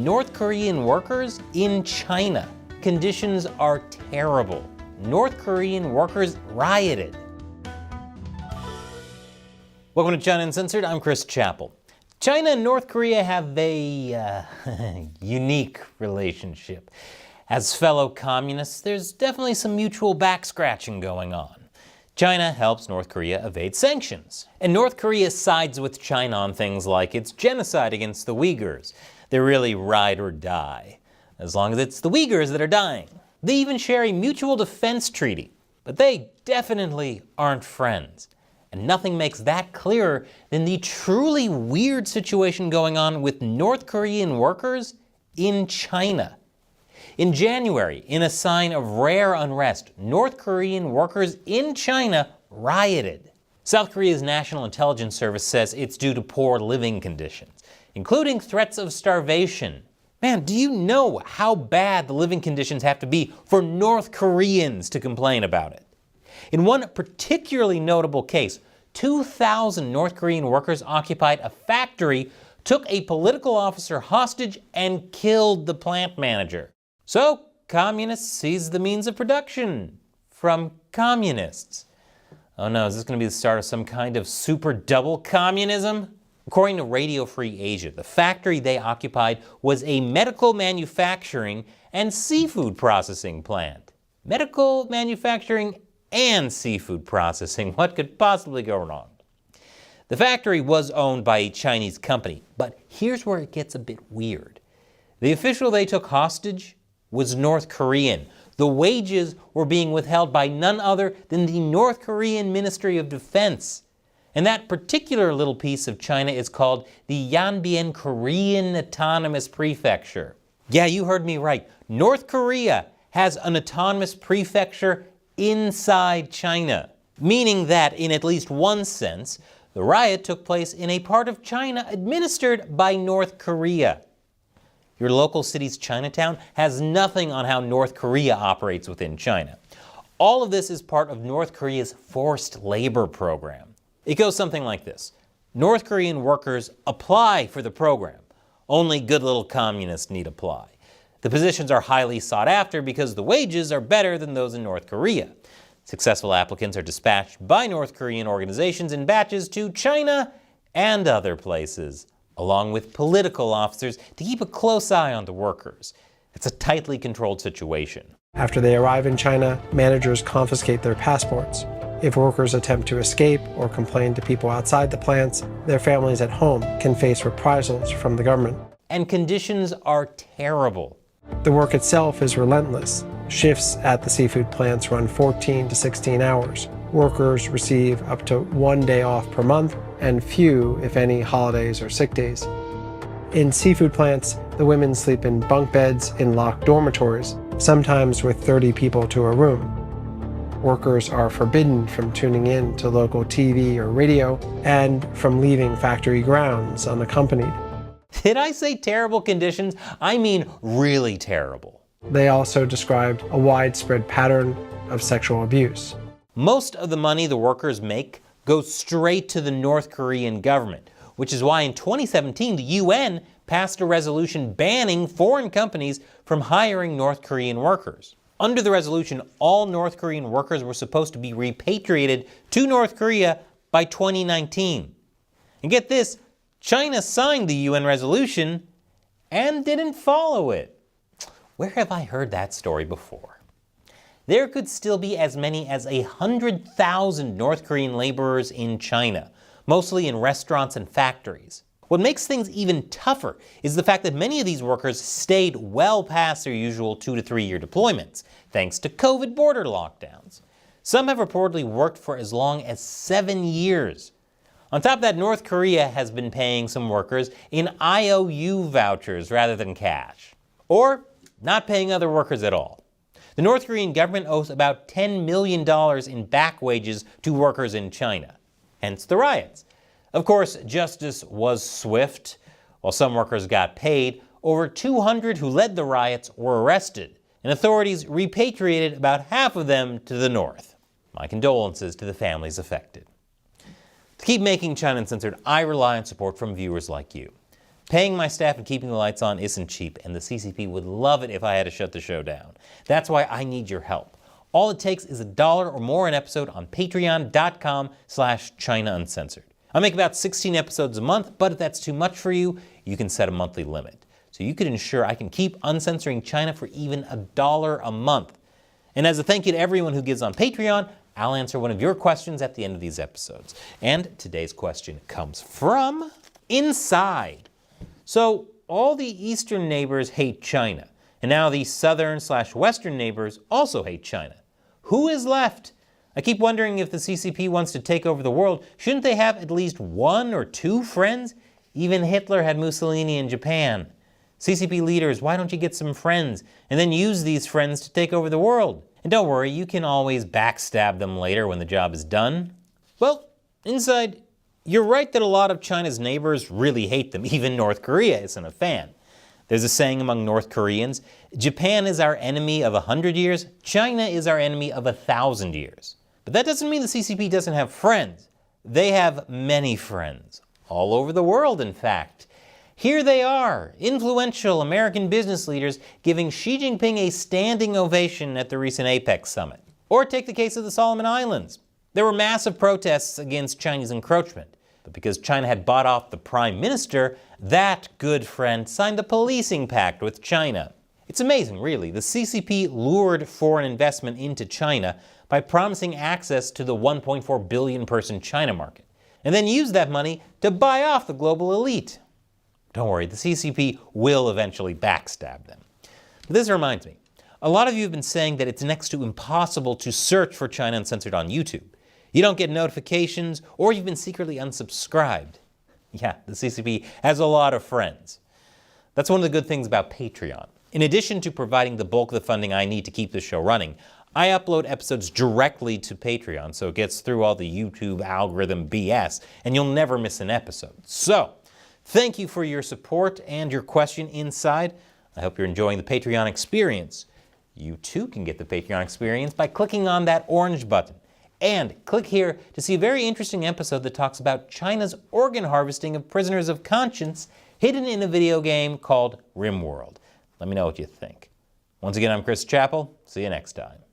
North Korean workers in China. Conditions are terrible. North Korean workers rioted. Welcome to China Uncensored. I'm Chris Chappell. China and North Korea have a unique relationship. As fellow communists, there's definitely some mutual back-scratching going on. China helps North Korea evade sanctions. And North Korea sides with China on things like its genocide against the Uyghurs. They're really ride or die, as long as it's the Uyghurs that are dying. They even share a mutual defense treaty, but they definitely aren't friends. And nothing makes that clearer than the truly weird situation going on with North Korean workers in China. In January, in a sign of rare unrest, North Korean workers in China rioted. South Korea's National Intelligence Service says it's due to poor living conditions, including threats of starvation. Man, do you know how bad the living conditions have to be for North Koreans to complain about it? In one particularly notable case, 2,000 North Korean workers occupied a factory, took a political officer hostage, and killed the plant manager. So, communists seized the means of production from communists. Oh no, is this going to be the start of some kind of super double communism? According to Radio Free Asia, the factory they occupied was a medical manufacturing and seafood processing plant. Medical manufacturing and seafood processing. What could possibly go wrong? The factory was owned by a Chinese company, but here's where it gets a bit weird. The official they took hostage was North Korean. The wages were being withheld by none other than the North Korean Ministry of Defense. And that particular little piece of China is called the Yanbian Korean Autonomous Prefecture. Yeah, you heard me right. North Korea has an autonomous prefecture inside China, meaning that in at least one sense, the riot took place in a part of China administered by North Korea. Your local city's Chinatown has nothing on how North Korea operates within China. All of this is part of North Korea's forced labor program. It goes something like this. North Korean workers apply for the program. Only good little communists need apply. The positions are highly sought after because the wages are better than those in North Korea. Successful applicants are dispatched by North Korean organizations in batches to China and other places, along with political officers to keep a close eye on the workers. It's a tightly controlled situation. After they arrive in China, managers confiscate their passports. If workers attempt to escape or complain to people outside the plants, their families at home can face reprisals from the government. And conditions are terrible. The work itself is relentless. Shifts at the seafood plants run 14 to 16 hours. Workers receive up to 1 day off per month, and few, if any, holidays or sick days. In seafood plants, the women sleep in bunk beds in locked dormitories, sometimes with 30 people to a room. Workers are forbidden from tuning in to local TV or radio, and from leaving factory grounds unaccompanied. Did I say terrible conditions? I mean really terrible. They also described a widespread pattern of sexual abuse. Most of the money the workers make goes straight to the North Korean government, which is why in 2017 the UN passed a resolution banning foreign companies from hiring North Korean workers. Under the resolution, all North Korean workers were supposed to be repatriated to North Korea by 2019. And get this, China signed the UN resolution and didn't follow it. Where have I heard that story before? There could still be as many as 100,000 North Korean laborers in China, mostly in restaurants and factories. What makes things even tougher is the fact that many of these workers stayed well past their usual 2 to 3 year deployments, thanks to COVID border lockdowns. Some have reportedly worked for as long as 7 years. On top of that, North Korea has been paying some workers in IOU vouchers rather than cash, or not paying other workers at all. The North Korean government owes about $10 million in back wages to workers in China, hence the riots. Of course, justice was swift. While some workers got paid, over 200 who led the riots were arrested, and authorities repatriated about half of them to the north. My condolences to the families affected. To keep making China Uncensored, I rely on support from viewers like you. Paying my staff and keeping the lights on isn't cheap, and the CCP would love it if I had to shut the show down. That's why I need your help. All it takes is $1 or more an episode on patreon.com/China Uncensored. I make about 16 episodes a month, but if that's too much for you, you can set a monthly limit. So you could ensure I can keep uncensoring China for even $1 a month. And as a thank you to everyone who gives on Patreon, I'll answer one of your questions at the end of these episodes. And today's question comes from Inside. So all the eastern neighbors hate China, and now the southern/western neighbors also hate China. Who is left? I keep wondering if the CCP wants to take over the world, shouldn't they have at least 1 or 2 friends? Even Hitler had Mussolini in Japan. CCP leaders, why don't you get some friends and then use these friends to take over the world? And don't worry, you can always backstab them later when the job is done. Well, Inside, you're right that a lot of China's neighbors really hate them. Even North Korea isn't a fan. There's a saying among North Koreans, Japan is our enemy of 100 years, China is our enemy of 1,000 years. But that doesn't mean the CCP doesn't have friends. They have many friends, all over the world, in fact. Here they are, influential American business leaders giving Xi Jinping a standing ovation at the recent APEC summit. Or take the case of the Solomon Islands. There were massive protests against Chinese encroachment. But because China had bought off the prime minister, that good friend signed a policing pact with China. It's amazing, really. The CCP lured foreign investment into China by promising access to the 1.4 billion person China market, and then used that money to buy off the global elite. Don't worry, the CCP will eventually backstab them. But this reminds me, a lot of you have been saying that it's next to impossible to search for China Uncensored on YouTube. You don't get notifications, or you've been secretly unsubscribed. Yeah, the CCP has a lot of friends. That's one of the good things about Patreon. In addition to providing the bulk of the funding I need to keep the show running, I upload episodes directly to Patreon, so it gets through all the YouTube algorithm BS, and you'll never miss an episode. So, thank you for your support and your question Inside. I hope you're enjoying the Patreon experience. You too can get the Patreon experience by clicking on that orange button. And click here to see a very interesting episode that talks about China's organ harvesting of prisoners of conscience hidden in a video game called RimWorld. Let me know what you think. Once again, I'm Chris Chappell. See you next time.